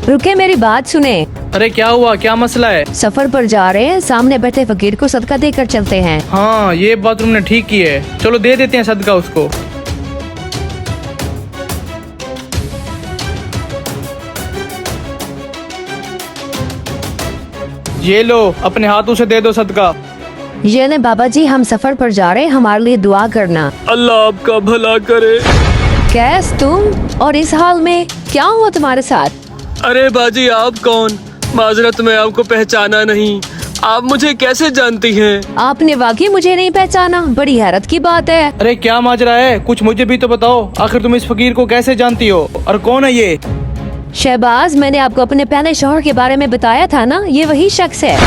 रुके, मेरी बात सुने। अरे क्या हुआ, क्या मसला है? सफर पर जा रहे हैं, सामने बैठे फकीर को सदका देकर चलते हैं। हाँ, ये बात तुमने ठीक की है। चलो दे देते हैं सदका उसको। ये लो, अपने हाथों से दे दो सदका। ये ले बाबा जी, हम सफर पर जा रहे हैं, हमारे लिए दुआ करना। अल्लाह आपका भला करे। कैस तुम और इस हाल में, क्या हुआ तुम्हारे साथ? अरे बाजी, आप कौन? माजरत, मैं आपको पहचाना नहीं। आप मुझे कैसे जानती हैं? आपने वाकई मुझे नहीं पहचाना? बड़ी हैरत की बात है। अरे क्या माजरा है, कुछ मुझे भी तो बताओ। आखिर तुम इस फकीर को कैसे जानती हो और कौन है ये? शहबाज, मैंने आपको अपने पहले शौहर के बारे में बताया था ना, ये वही शख्स है।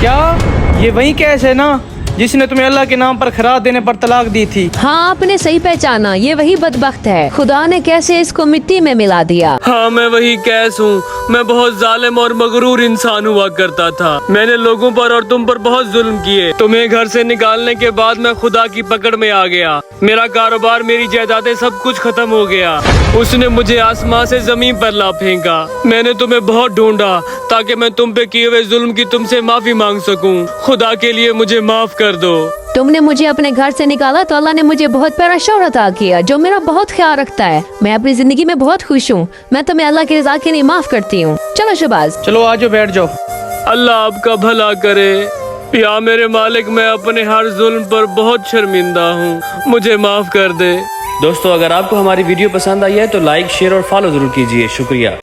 क्या ये वही कैस है ना जिसने तुम्हें अल्लाह के नाम पर खराज देने पर तलाक दी थी? हाँ, आपने सही पहचाना, ये वही बदबख्त है। खुदा ने कैसे इसको मिट्टी में मिला दिया। हाँ, मैं वही कैस हूँ। मैं बहुत जालिम और मगरूर इंसान हुआ करता था। मैंने लोगों पर और तुम पर बहुत जुल्म किए। तुम्हें घर से निकालने के बाद मैं खुदा की पकड़ में आ गया। मेरा कारोबार, मेरी जायदादें, सब कुछ खत्म हो गया। उसने मुझे आसमान से जमीन पर ला फेंका। मैंने तुम्हें बहुत ढूंढा ताकि मैं तुम पे किए हुए जुल्म की तुमसे माफी मांग सकूं। खुदा के लिए मुझे माफ कर दो। तुमने मुझे अपने घर से निकाला तो अल्लाह ने मुझे बहुत प्यारा शौहर अता किया जो मेरा बहुत ख्याल रखता है। मैं अपनी जिंदगी में बहुत खुश हूँ। मैं तुम्हें अल्लाह की रजा के लिए माफ करती हूँ। चलो शहबाज। चलो आ जाओ, बैठ जाओ। अल्लाह आपका भला करे। या मेरे मालिक, मैं अपने हर जुल्म पर बहुत शर्मिंदा हूँ, मुझे माफ कर दे। दोस्तों, अगर आपको हमारी वीडियो पसंद आई है तो लाइक, शेयर और फॉलो जरूर कीजिए। शुक्रिया।